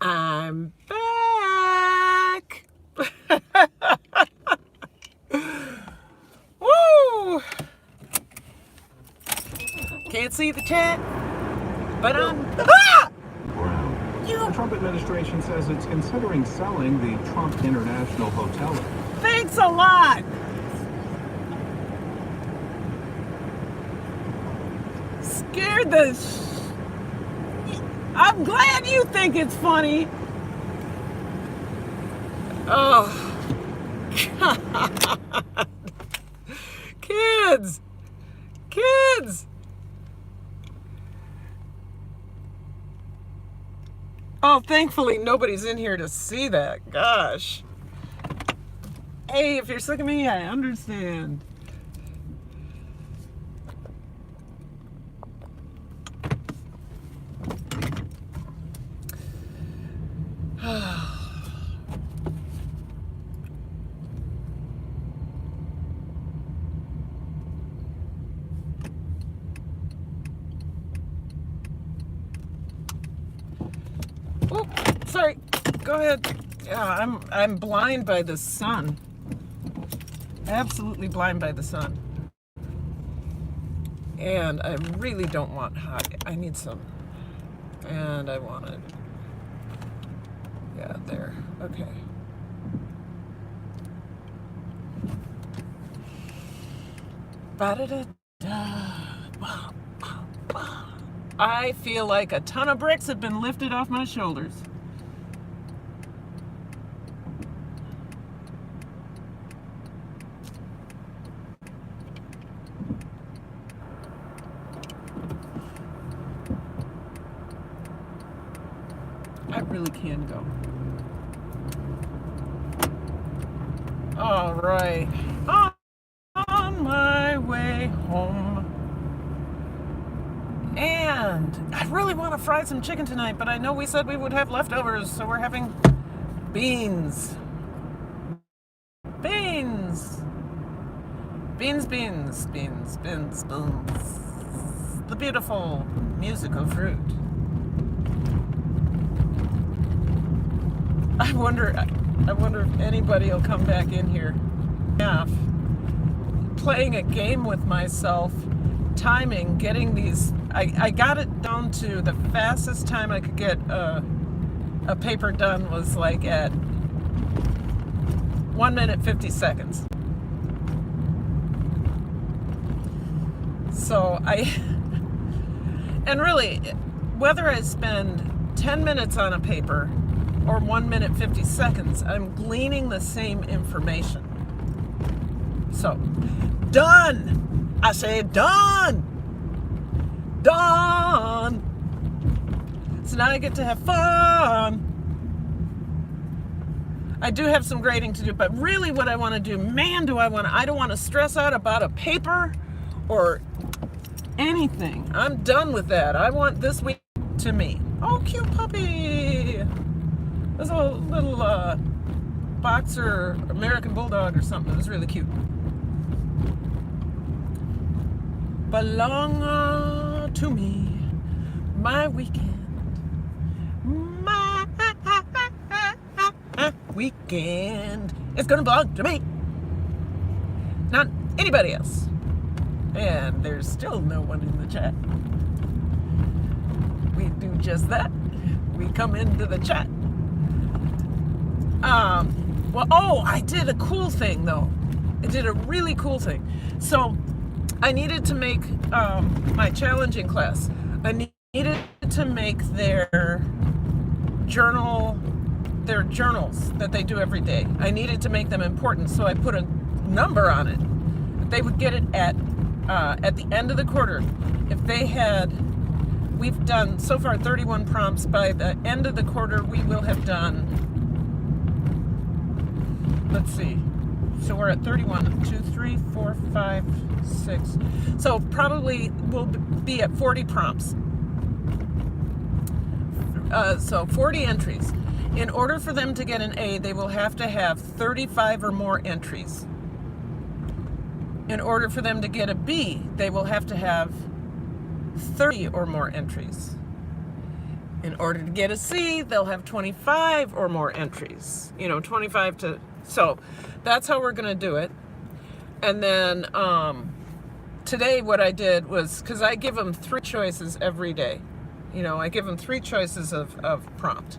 I'm back. Woo! Can't see the chat, but I'm. Ah! The Trump administration says it's considering selling the Trump International Hotel. Thanks a lot. Scared the. I'm glad you think it's funny. Oh, God. Kids. Oh, thankfully nobody's in here to see that. Gosh. Hey, if you're sick of me, I understand. Oh, sorry. Go ahead. Yeah, I'm blind by the sun. Absolutely blind by the sun. And I really don't want hot. I need some. And I want it. Yeah, there. Okay. Ba-da-da-da. I feel like a ton of bricks have been lifted off my shoulders. I really can go. All right. On my way home. And I really want to fry some chicken tonight, but I know we said we would have leftovers, so we're having beans. Beans. The beautiful musical fruit. I wonder if anybody will come back in here. Yeah. Playing a game with myself, timing, getting these. I got it down to the fastest time I could get a paper done was like at 1 minute 50 seconds. So and really, whether I spend 10 minutes on a paper or 1 minute 50 seconds, I'm gleaning the same information. So, done! I say done! Done! So now I get to have fun. I do have some grading to do, but really what I want to do, I don't want to stress out about a paper or anything. I'm done with that. I want this week to me. Oh, cute puppy! There's a little boxer American Bulldog or something. It was really cute. Belong to me, my weekend. My weekend. It's gonna belong to me, not anybody else. And there's still no one in the chat. We do just that. We come into the chat. I did a cool thing though. I did a really cool thing. So I needed to make my challenging class. I needed to make their journals that they do every day. I needed to make them important, so I put a number on it. They would get it at the end of the quarter. If they had, we've done so far 31 prompts. By the end of the quarter, we will have done. Let's see. So we're at 31, 2, 3, 4, 5, 6. So probably we'll be at 40 prompts. So 40 entries. In order for them to get an A, they will have to have 35 or more entries. In order for them to get a B, they will have to have 30 or more entries. In order to get a C, they'll have 25 or more entries. 25 to... So that's how we're going to do it. And then today what I did was, because I give them 3 choices every day. I give them 3 choices of prompt.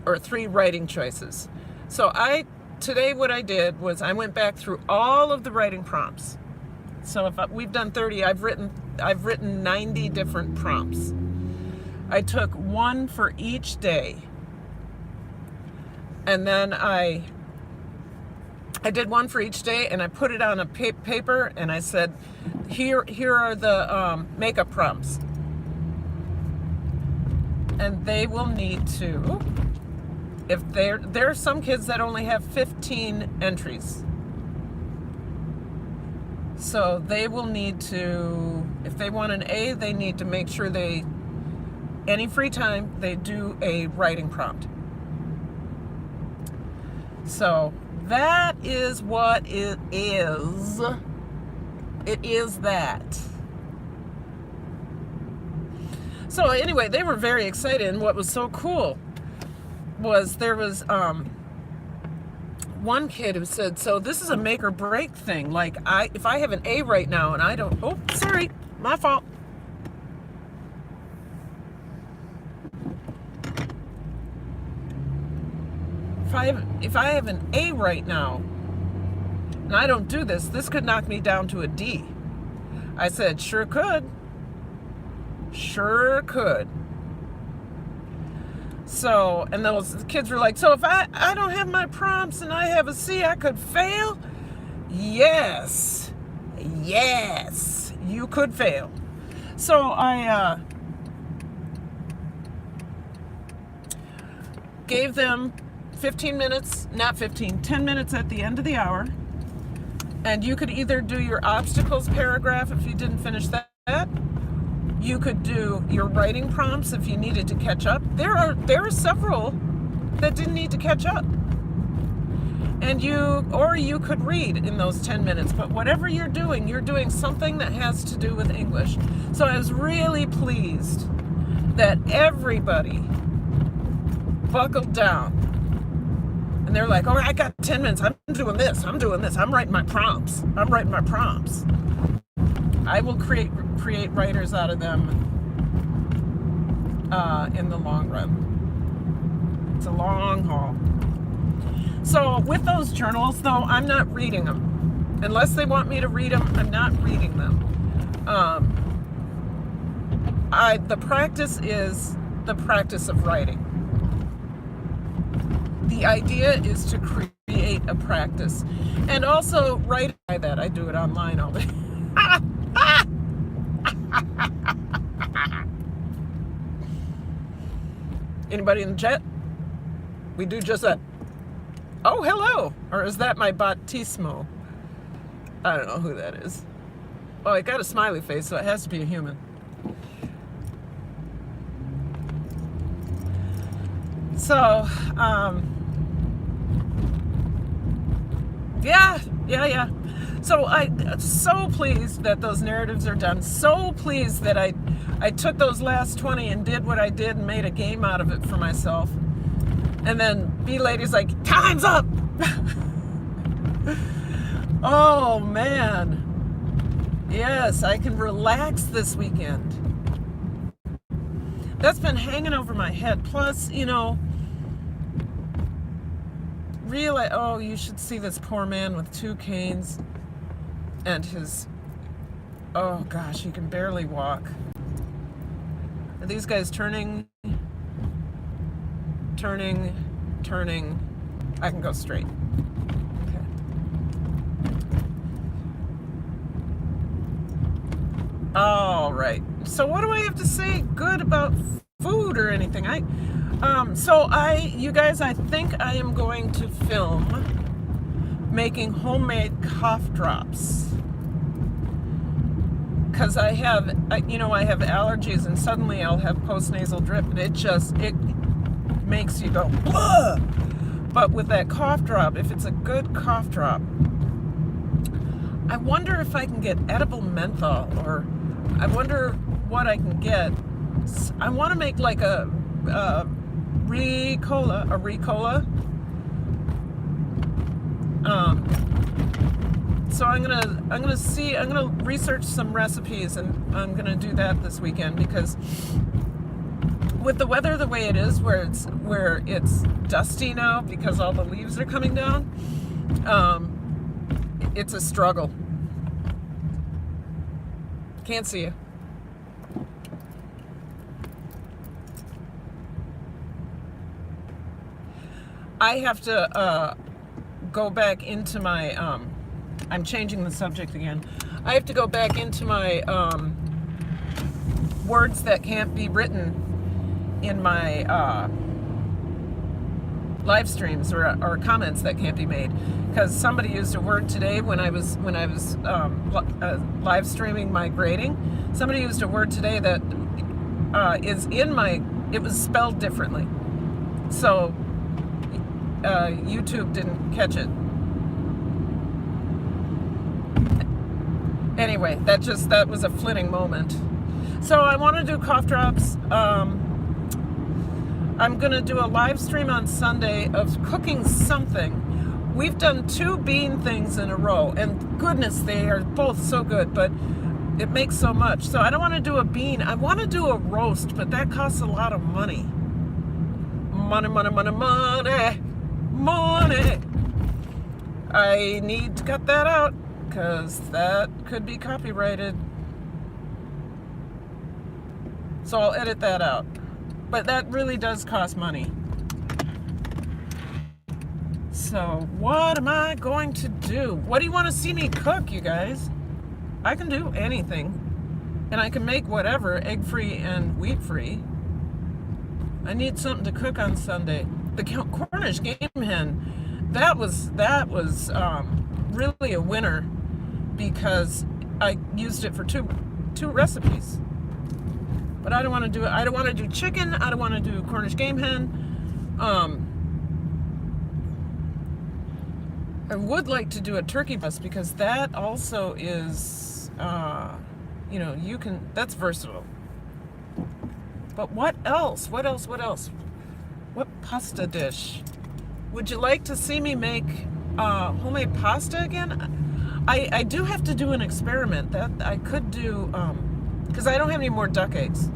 Or 3 writing choices. So today what I did was I went back through all of the writing prompts. So we've done 30, I've written 90 different prompts. I took 1 for each day. And then I did 1 for each day, and I put it on a paper, and I said, here are the makeup prompts. And they will need to, if there are some kids that only have 15 entries. So they will need to, if they want an A, they need to make sure any free time, they do a writing prompt. So that is what it is. It is that. So anyway, they were very excited, and what was so cool was there was one kid who said, so this is a make or break thing. Like, if I have an A right now and I don't, oh, sorry, my fault. If I have an A right now and I don't do this, this could knock me down to a D. I said, sure could. Sure could. So, and the kids were like, so if I don't have my prompts and I have a C, I could fail? Yes. Yes, you could fail. So I gave them 10 minutes at the end of the hour. And you could either do your obstacles paragraph if you didn't finish that. You could do your writing prompts if you needed to catch up. There are several that didn't need to catch up. And you could read in those 10 minutes. But whatever you're doing something that has to do with English. So I was really pleased that everybody buckled down. And they're like, all right, I got 10 minutes. I'm doing this. I'm writing my prompts. I will create writers out of them in the long run. It's a long haul. So with those journals, though, I'm not reading them. Unless they want me to read them, I'm not reading them. The practice is the practice of writing. The idea is to create a practice. And also write that. I do it online all day. Anybody in the chat? We do just that. Oh, hello. Or is that my Batismo? I don't know who that is. Oh, it got a smiley face, so it has to be a human. So, yeah. So I'm so pleased that those narratives are done. So pleased that I took those last 20 and did what I did and made a game out of it for myself. And then B-Lady's like, time's up! Oh, man. Yes, I can relax this weekend. That's been hanging over my head. Plus, really, oh, you should see this poor man with 2 canes and oh gosh, he can barely walk. Are these guys turning? I can go straight. Okay. All right. So what do I have to say good about food or anything? You guys, I think I am going to film making homemade cough drops. Because I have allergies, and suddenly I'll have postnasal drip, and it makes you go, ugh! But with that cough drop, if it's a good cough drop, I wonder if I can get edible menthol, or I wonder what I can get I want to make like a Ricola. So I'm gonna research some recipes, and I'm gonna do that this weekend, because with the weather the way it is, where it's dusty now because all the leaves are coming down, it's a struggle. Can't see you. I have to go back into my, I'm changing the subject again. I have to go back into my words that can't be written in my live streams, or comments that can't be made, because somebody used a word today when I was live streaming my grading. Somebody used a word today that it was spelled differently, so YouTube didn't catch it. Anyway, that was a flitting moment. So I want to do cough drops. I'm going to do a live stream on Sunday of cooking something. We've done 2 bean things in a row, and goodness, they are both so good, but it makes so much. So I don't want to do a bean. I want to do a roast, but that costs a lot of money. Money. I need to cut that out, because that could be copyrighted. So I'll edit that out. But that really does cost money. So what am I going to do? What do you want to see me cook, you guys? I can do anything. And I can make whatever, egg-free and wheat-free. I need something to cook on Sunday. The Cornish game hen, that was really a winner, because I used it for two recipes. But I don't want to do it. I don't want to do chicken. I don't want to do Cornish game hen. I would like to do a turkey breast, because that also is, that's versatile. But what else? What pasta dish? Would you like to see me make homemade pasta again? I do have to do an experiment that I could do, because I don't have any more duck eggs.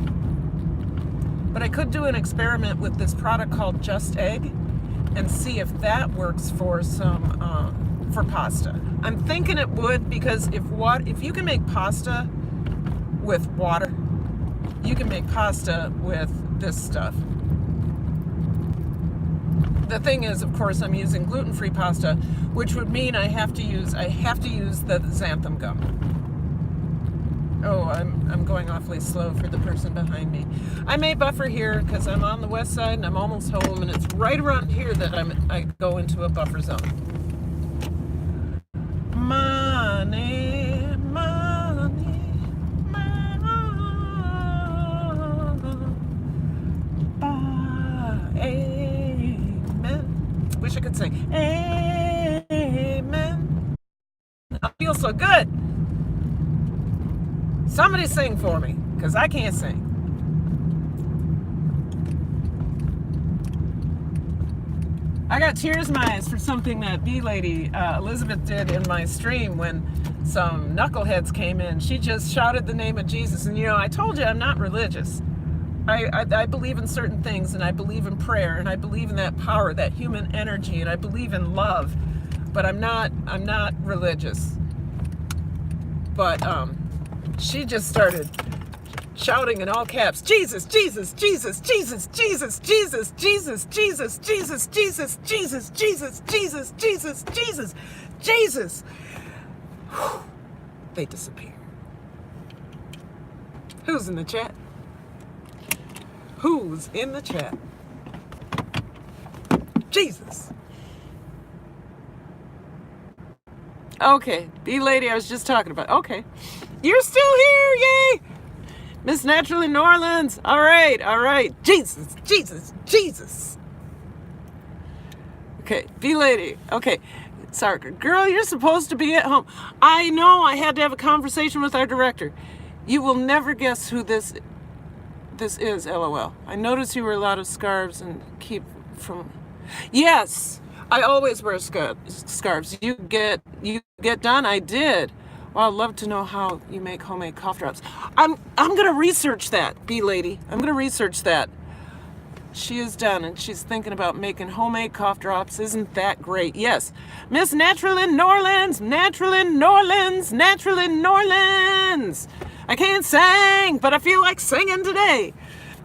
But I could do an experiment with this product called Just Egg, and see if that works for for pasta. I'm thinking it would, because if you can make pasta with water, you can make pasta with this stuff. The thing is, of course, I'm using gluten-free pasta, which would mean I have to use the xanthan gum. Oh, I'm going awfully slow for the person behind me. I may buffer here because I'm on the west side and I'm almost home, and it's right around here that I go into a buffer zone. Money, money, money. Amen. Wish I could sing. Amen. I feel so good. Somebody sing for me, because I can't sing. I got tears in my eyes for something that B-Lady Elizabeth did in my stream when some knuckleheads came in. She just shouted the name of Jesus. And I told you I'm not religious. I believe in certain things, and I believe in prayer, and I believe in that power, that human energy, and I believe in love. But I'm not religious. But she just started shouting in all caps, Jesus, Jesus, Jesus, Jesus, Jesus, Jesus, Jesus, Jesus, Jesus, Jesus, Jesus, Jesus, Jesus, Jesus, Jesus, Jesus. They disappear. Who's in the chat? Who's in the chat? Jesus. Okay, B-Lady I was just talking about. Okay. You're still here, yay! Miss Naturally New Orleans. All right. Jesus, Jesus, Jesus. Okay, B-Lady. Okay, sorry, girl, you're supposed to be at home. I know, I had to have a conversation with our director. You will never guess who this this is LOL. I noticed you wear a lot of scarves and keep from. Yes, I always wear scarves. You get done. I did. Well, I'd love to know how you make homemade cough drops. I'm gonna research that, bee lady. I'm gonna research that. She is done, and she's thinking about making homemade cough drops. Isn't that great? Yes. Miss Natural in Norlands, Natural in Norlands, Natural in Norlands. I can't sing, but I feel like singing today.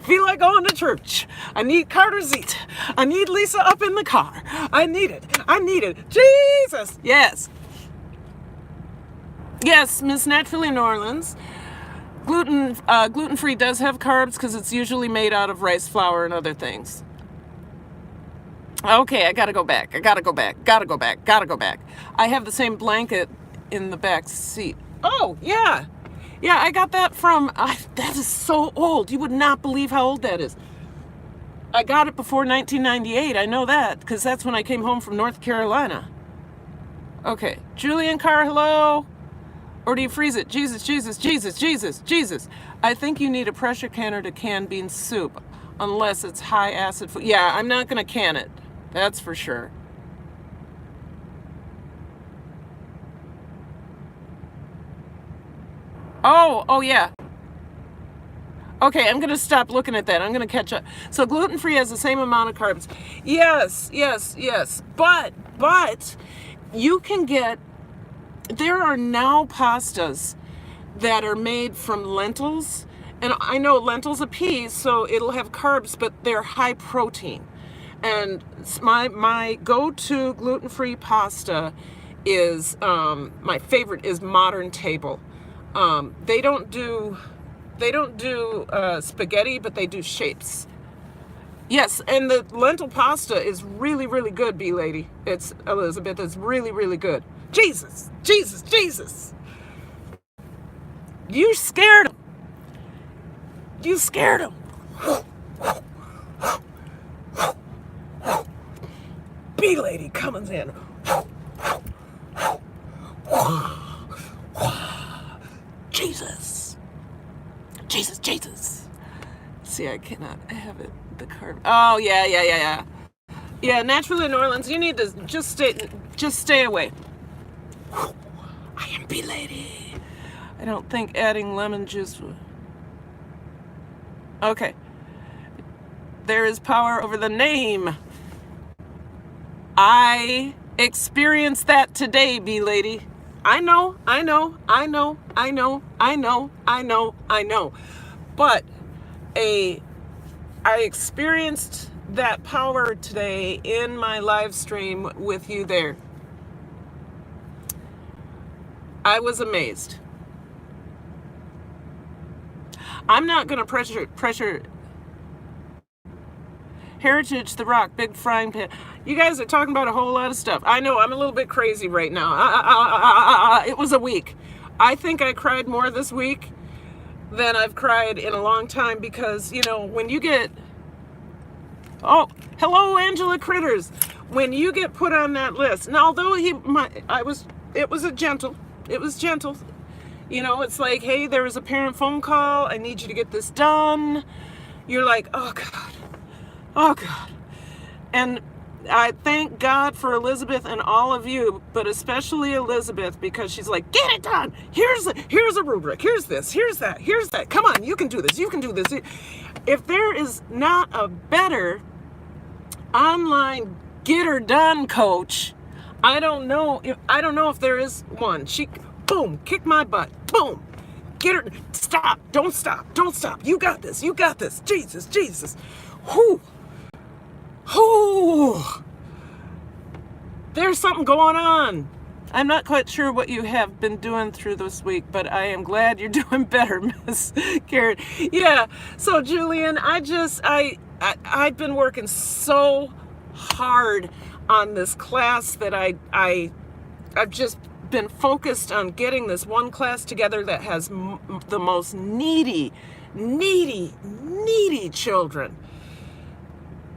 Feel like going to church. I need Carter's Eat. I need Lisa up in the car. I need it. I need it. Jesus. Yes. Yes, Miss Natural in Norlands. Gluten-free does have carbs because it's usually made out of rice flour and other things. Okay, I gotta go back. I have the same blanket in the back seat. Oh, yeah. Yeah, I got that from, that is so old. You would not believe how old that is. I got it before 1998. I know that because that's when I came home from North Carolina. Okay, Julian Carr, hello. Or do you freeze it? Jesus. I think you need a pressure canner to can bean soup, unless it's high acid food. Yeah, I'm not gonna can it. That's for sure. Oh yeah. Okay, I'm gonna stop looking at that. I'm gonna catch up. So gluten-free has the same amount of carbs. Yes. But you can get. There are now pastas that are made from lentils, and I know lentils are peas, so it'll have carbs, but they're high protein. And my go-to gluten-free pasta is my favorite is Modern Table. They don't do spaghetti, but they do shapes. Yes, and the lentil pasta is really, really good, bee lady. It's Elizabeth. It's really, really good. Jesus. You scared him. Bee lady coming in. Jesus. See, I cannot have it. The card. Oh, yeah. Yeah, Natural in Orleans, you need to just stay away. I am bee lady. I don't think adding lemon juice would. Okay. There is power over the name. I experienced that today, bee lady. I know. But I experienced that power today in my live stream with you there. I was amazed. I'm not going to pressure Heritage, The Rock, Big Frying Pan. You guys are talking about a whole lot of stuff. I know, I'm a little bit crazy right now. It was a week. I think I cried more this week than I've cried in a long time because, when you get... Oh, hello, Angela Critters. When you get put on that list, and although it was gentle. It's like, hey, there was a parent phone call. I need you to get this done. You're like, oh God. And I thank God for Elizabeth and all of you, but especially Elizabeth, because she's like, get it done. Here's a rubric. Here's this. Here's that. Come on, you can do this. If there is not a better online get her done coach, I don't know if there is one. She, boom, kick my butt. Boom. Get her. Stop. Don't stop. You got this. Jesus. Whew. There's something going on. I'm not quite sure what you have been doing through this week, but I am glad you're doing better, Miss Karen. Yeah. So Julian, I've been working so hard on this class that I've just been focused on getting this one class together that has the most needy children.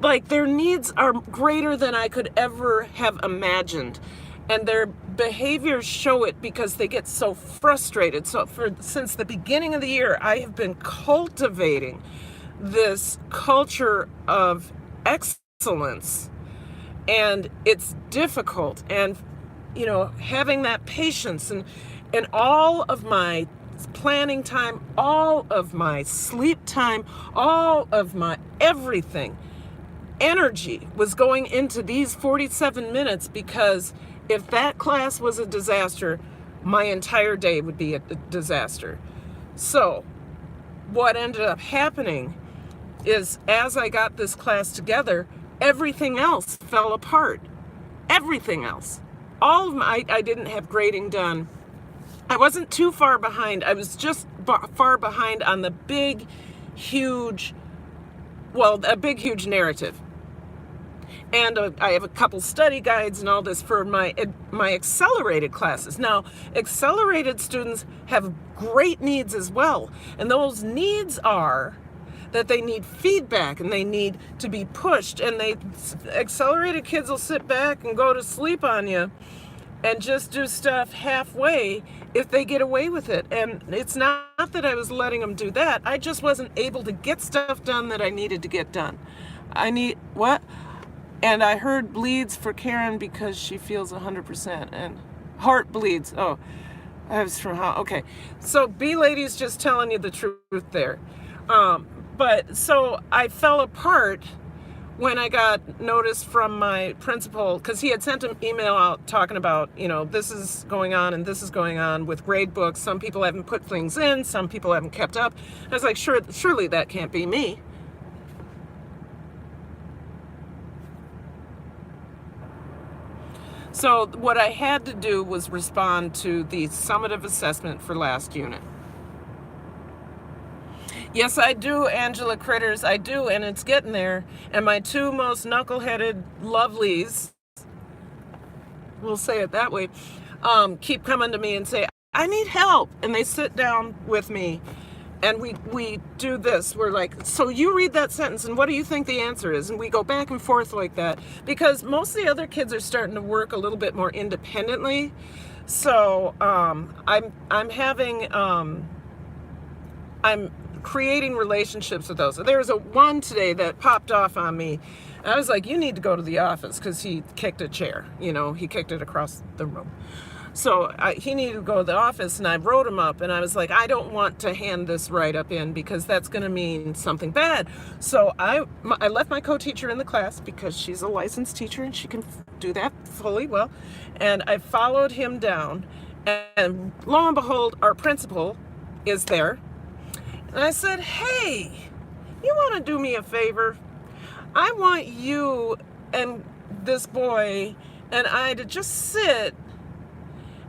Like, their needs are greater than I could ever have imagined. And their behaviors show it because they get so frustrated. So since the beginning of the year, I have been cultivating this culture of excellence, and it's difficult, and having that patience, and all of my planning time, all of my sleep time, all of my everything, energy was going into these 47 minutes, because if that class was a disaster, my entire day would be a disaster. So what ended up happening is, as I got this class together, everything else fell apart. Everything else. All of my, I didn't have grading done. I wasn't too far behind. I was just far behind on the big, huge narrative. And I have a couple study guides and all this for my accelerated classes. Now, accelerated students have great needs as well. And those needs are that they need feedback and they need to be pushed. And accelerated kids will sit back and go to sleep on you and just do stuff halfway if they get away with it. And it's not that I was letting them do that. I just wasn't able to get stuff done that I needed to get done. And I heard bleeds for Karen because she feels 100%, and heart bleeds. Oh, I was from how? Okay, so B Lady's just telling you the truth there. But so I fell apart when I got notice from my principal, because he had sent an email out talking about, this is going on and this is going on with grade books. Some people haven't put things in, some people haven't kept up. I was like, surely that can't be me. So what I had to do was respond to the summative assessment for last unit. Yes, I do, Angela Critters, I do, and it's getting there. And my two most knuckleheaded lovelies, we'll say it that way, keep coming to me and say, I need help. And they sit down with me and we do this. We're like, so you read that sentence and what do you think the answer is? And we go back and forth like that, because most of the other kids are starting to work a little bit more independently. So I'm creating relationships with those. So there was one today that popped off on me. I was like, you need to go to the office, because he kicked a chair. He kicked it across the room. So he needed to go to the office, and I wrote him up, and I was like, I don't want to hand this write-up in because that's going to mean something bad. So I left my co-teacher in the class because she's a licensed teacher and she can do that fully well. And I followed him down, and lo and behold, our principal is there. And I said, hey, you want to do me a favor? I want you and this boy and I to just sit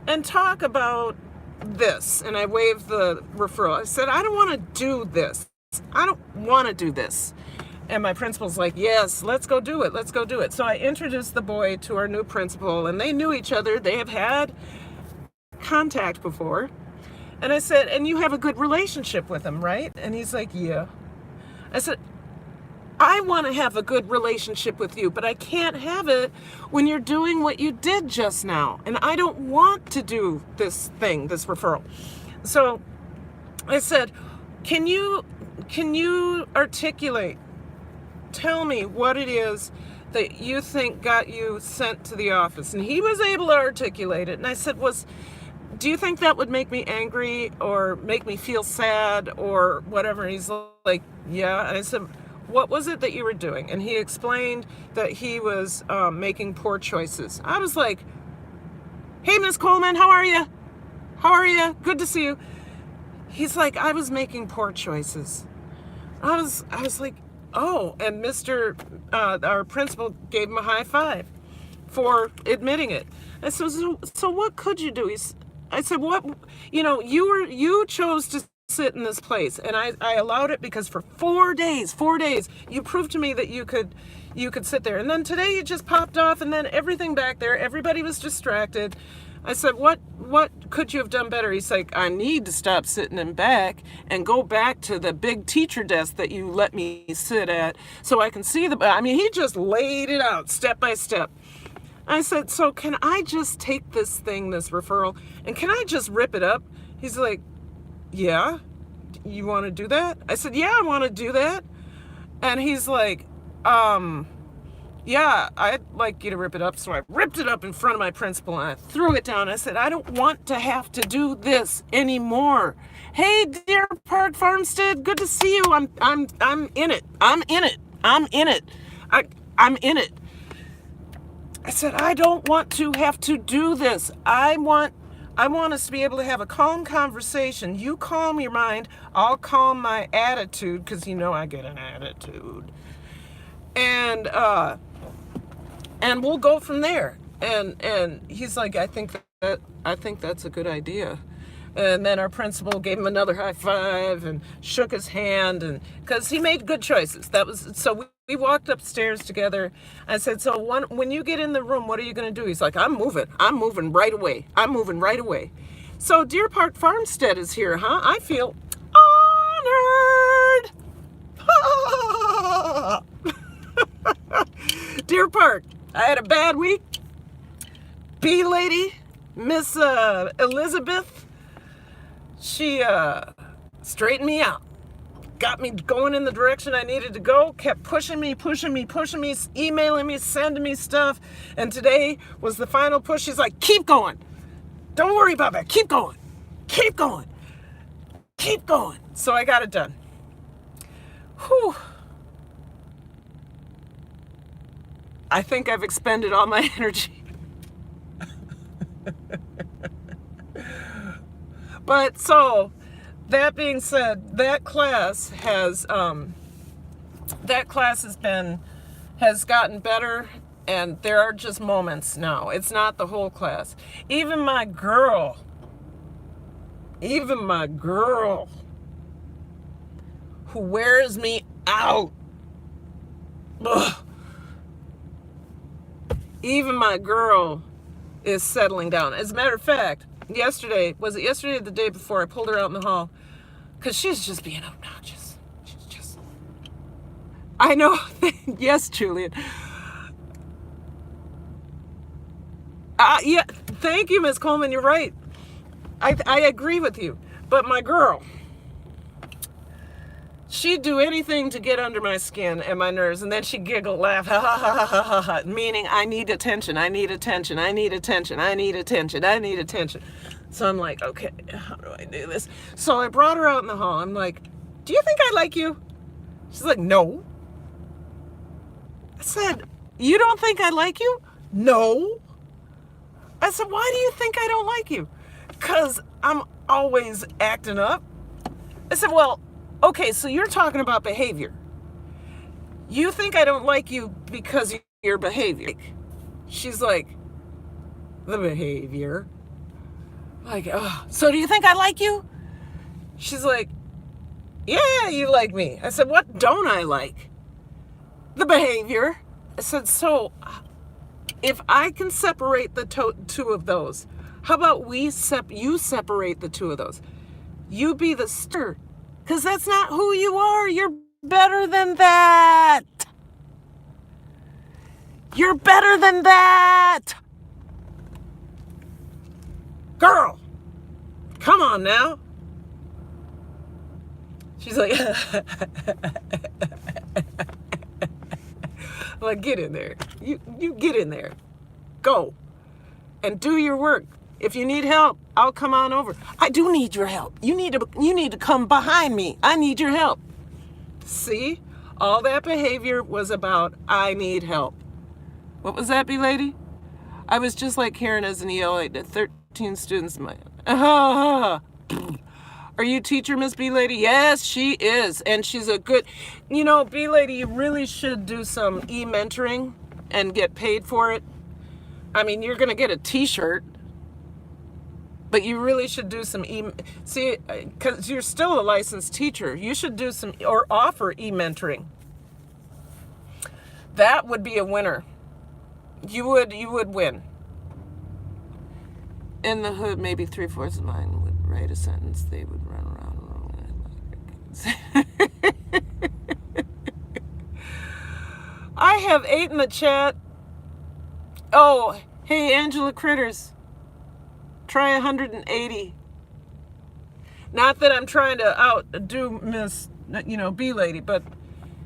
and talk about this. And I waved the referral. I said, I don't want to do this. I don't want to do this. And my principal's like, yes, let's go do it. Let's go do it. So I introduced the boy to our new principal, and they knew each other. They have had contact before. And I said, and you have a good relationship with him, right? And he's like, yeah. I said, I want to have a good relationship with you, but I can't have it when you're doing what you did just now. And I don't want to do this thing, this referral. So I said, can you articulate, tell me what it is that you think got you sent to the office? And he was able to articulate it. And I said, do you think that would make me angry or make me feel sad or whatever? And he's like, yeah. And I said, what was it that you were doing? And he explained that he was making poor choices. I was like, hey, Miss Coleman, how are you? How are you? Good to see you. He's like, I was making poor choices. I was like, oh, and our principal gave him a high five for admitting it. I said, so what could you do? I said, what, you chose to sit in this place, and I allowed it because for 4 days, you proved to me that you could sit there. And then today you just popped off, and then everything back there, everybody was distracted. I said, what could you have done better? He's like, I need to stop sitting in back and go back to the big teacher desk that you let me sit at so I can see he just laid it out step by step. I said, so can I just take this referral, and can I just rip it up? He's like, yeah, you want to do that? I said, yeah, I want to do that. And he's like, yeah, I'd like you to rip it up. So I ripped it up in front of my principal and I threw it down. I said, I don't want to have to do this anymore. Hey, Deer Park Farmstead, good to see you. I'm in it. I'm in it. I'm in it. I'm in it. I said, I don't want to have to do this. I want us to be able to have a calm conversation. You calm your mind, I'll calm my attitude, because you know I get an attitude. And we'll go from there. And he's like, I think that's a good idea. And then our principal gave him another high five and shook his hand, and because he made good choices. That was so. We walked upstairs together. I said, so when you get in the room, what are you going to do? He's like, I'm moving right away. I'm moving right away. So Deer Park Farmstead is here, huh? I feel honored. Deer Park, I had a bad week. Bee lady, Miss Elizabeth, she straightened me out. Got me going in the direction I needed to go, kept pushing me, emailing me, sending me stuff. And today was the final push. She's like, keep going. Don't worry about that. Keep going. Keep going. Keep going. So I got it done. Whew. I think I've expended all my energy. But so, that being said, that class has gotten better, and there are just moments now. It's not the whole class. Even my girl who wears me out. Ugh. Even my girl is settling down. As a matter of fact, yesterday or the day before, I pulled her out in the hall because she's just being obnoxious. She's just, I know. Yes, Julian. Yeah, thank you, Miss Coleman. You're right. I agree with you. But my girl, she'd do anything to get under my skin and my nerves, and then she'd giggle, laugh, ha ha ha ha ha ha, meaning I need attention, I need attention, I need attention, I need attention, I need attention. So I'm like, okay, how do I do this? So I brought her out in the hall. I'm like, do you think I like you? She's like, no. I said, you don't think I like you? No. I said, why do you think I don't like you? Because I'm always acting up. I said, well, okay, so you're talking about behavior. You think I don't like you because of your behavior. She's like, the behavior? Like, oh, so do you think I like you? She's like, yeah, you like me. I said, what don't I like? The behavior. I said, so if I can separate the two of those, how about you separate the two of those? You be the stir. Because that's not who you are. You're better than that. You're better than that. Girl, come on now. She's like, like, get in there. You get in there. Go. And do your work. If you need help, I'll come on over. I do need your help. You need to come behind me. I need your help. See? All that behavior was about I need help. What was that, B-Lady? I was just like Karen as an EL at 13 students. Are you teacher, Miss B-Lady? Yes, she is. And she's a good, B-Lady, you really should do some e-mentoring and get paid for it. I mean, you're going to get a t-shirt. But you really should do some see, because you're still a licensed teacher. You should do some or offer e-mentoring. That would be a winner. You would win. In the hood, maybe 3/4 of mine would write a sentence. They would run around. I have 8 in the chat. Oh, hey, Angela Critters. Try 180. Not that I'm trying to outdo Miss, B-Lady, but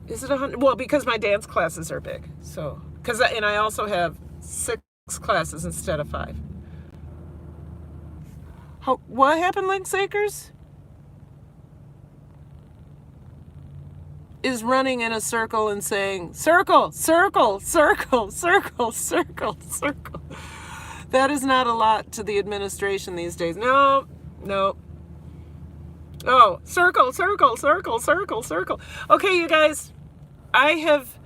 Is it 100? Well, because my dance classes are big. So, and I also have 6 classes instead of 5. What happened, Lynx Acres? Is running in a circle and saying, circle, circle, circle, circle, circle, circle. That is not a lot to the administration these days. No. Oh, circle, circle, circle, circle, circle. Okay, you guys, I have,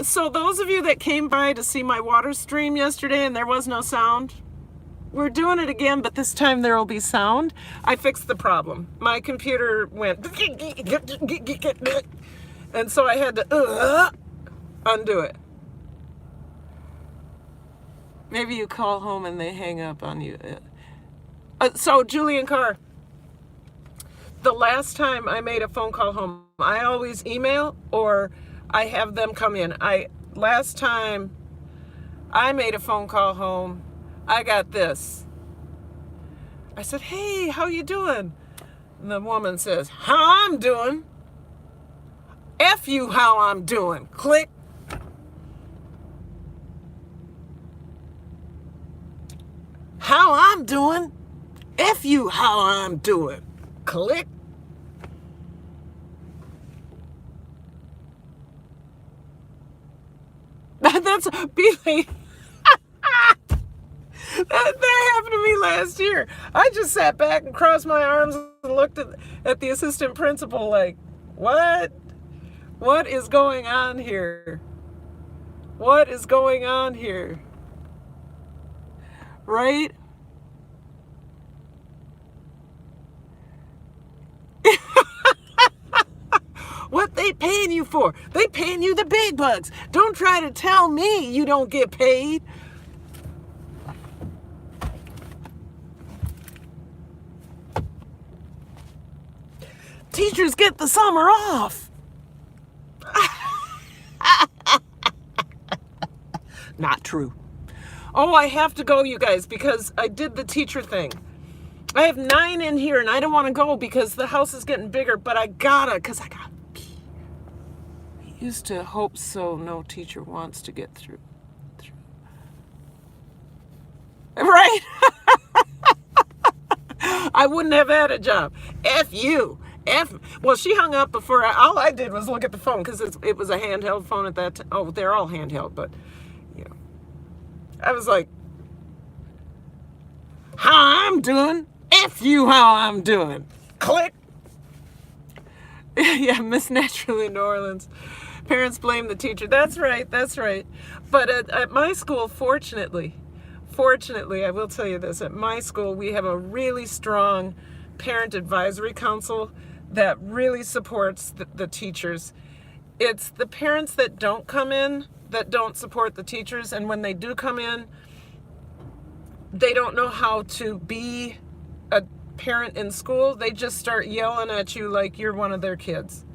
so those of you that came by to see my water stream yesterday and there was no sound, we're doing it again, but this time there will be sound. I fixed the problem. My computer went, and so I had to undo it. Maybe you call home and they hang up on you. So Julian Carr, the last time I made a phone call home, I always email or I have them come in. Last time I made a phone call home, I got this. I said, hey, how you doing? And the woman says, how I'm doing? F you how I'm doing. Click. How I'm doing? F you how I'm doing. Click. That's B-Lane. That happened to me last year. I just sat back and crossed my arms and looked at the assistant principal like, what? What is going on here? What is going on here? Right? What they paying you for? They paying you the big bucks. Don't try to tell me you don't get paid. Teachers get the summer off. Not true. Oh, I have to go, you guys, because I did the teacher thing. I have 9 in here, and I don't want to go because the house is getting bigger, but I gotta, because I gotta pee. I used to hope so no teacher wants to get through. Right? I wouldn't have had a job. F you. Well, she hung up before all I did was look at the phone because it was a handheld phone at that time. Oh, they're all handheld, but you know, I was like, how I'm doing? F you how I'm doing. Click. Yeah, Miss Naturally New Orleans. Parents blame the teacher. That's right. But at my school, fortunately, I will tell you this, at my school, we have a really strong parent advisory council that really supports the teachers. It's the parents that don't come in that don't support the teachers, and when they do come in, they don't know how to be a parent in school. They just start yelling at you like you're one of their kids.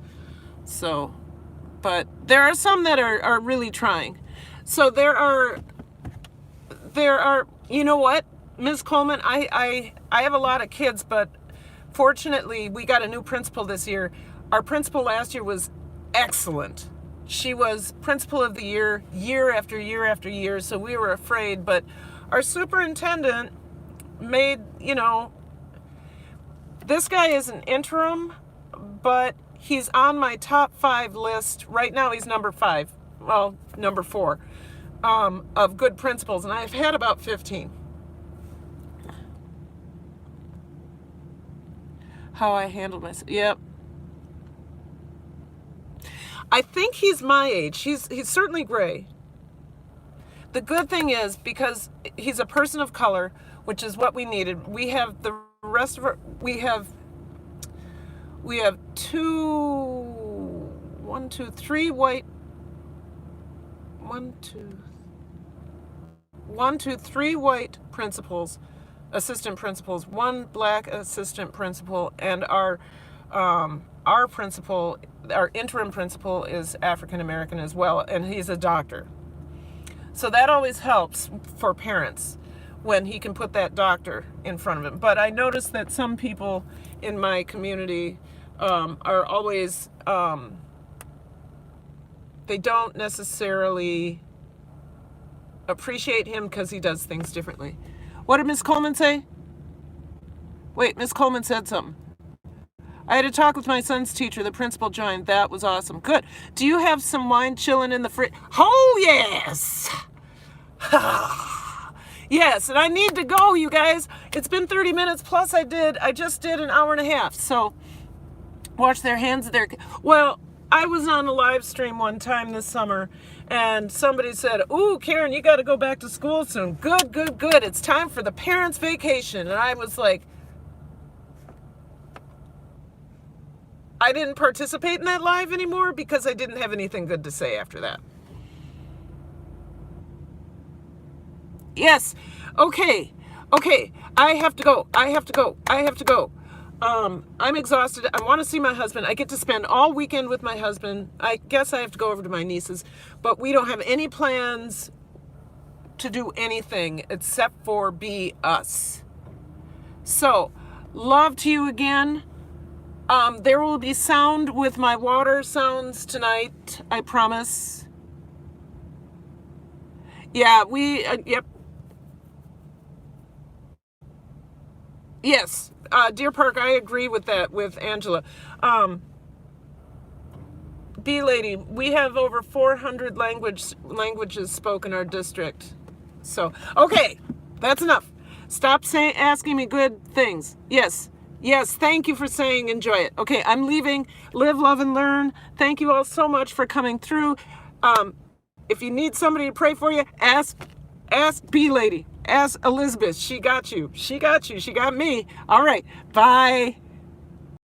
So, but there are some that are really trying. So there are, you know what, Ms. Coleman, I have a lot of kids, but fortunately, we got a new principal this year. Our principal last year was excellent. She was principal of the year, year after year after year, so we were afraid. But our superintendent made, this guy is an interim, but he's on my top 5 list. Right now, he's number 5, well, number 4, of good principals, and I've had about 15. How I handled myself. Yep. I think he's my age. He's certainly gray. The good thing is, because he's a person of color, which is what we needed, we have the rest of our, we have 3 white, 3 white principals, assistant principals, 1 black assistant principal, and our principal, our interim principal, is African American as well, and he's a doctor. So that always helps for parents when he can put that doctor in front of him. But I noticed that some people in my community are always they don't necessarily appreciate him because he does things differently. What did Miss Coleman say? Wait, Miss Coleman said something. I had a talk with my son's teacher. The principal joined. That was awesome. Good. Do you have some wine chilling in the fridge? Oh, yes. Yes, and I need to go, you guys. It's been 30 minutes, plus I just did an hour and a half. So wash their hands. Well, I was on a live stream one time this summer, and somebody said, ooh, Karen, you got to go back to school soon. Good, good, good. It's time for the parents' vacation. And I was like, I didn't participate in that live anymore because I didn't have anything good to say after that. Yes. Okay. I have to go. I'm exhausted. I want to see my husband. I get to spend all weekend with my husband. I guess I have to go over to my niece's, but we don't have any plans to do anything except for be us. So, love to you again. There will be sound with my water sounds tonight, I promise. Yeah, yep. Yes, Deer Park, I agree with that, with Angela. Bee Lady, we have over 400 languages spoken in our district. So, okay, that's enough. Stop asking me good things. Yes, thank you for saying enjoy it. Okay, I'm leaving. Live, love, and learn. Thank you all so much for coming through. If you need somebody to pray for you, ask Bee Lady. Ask Elizabeth. She got you. She got me. All right. Bye.